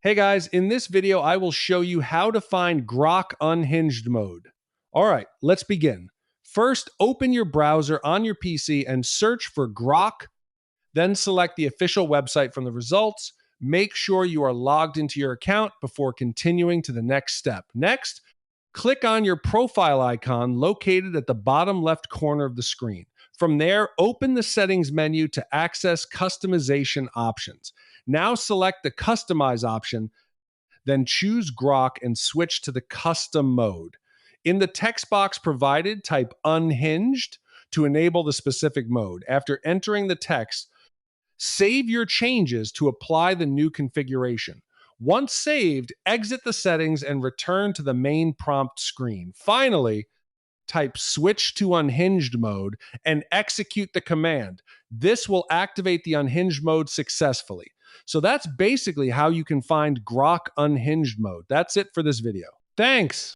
Hey guys, in this video, I will show you how to find Grok Unhinged Mode. All right, let's begin. First, open your browser on your PC and search for Grok, then select the official website from the results. Make sure you are logged into your account before continuing to the next step. Next, click on your profile icon located at the bottom left corner of the screen. From there, open the settings menu to access customization options. Now select the Customize option, then choose Grok and switch to the Custom mode. In the text box provided, type Unhinged to enable the specific mode. After entering the text, save your changes to apply the new configuration. Once saved, exit the settings and return to the main prompt screen. Finally, type switch to unhinged mode and execute the command. This will activate the unhinged mode successfully. So that's basically how you can find Grok Unhinged Mode. That's it for this video. Thanks.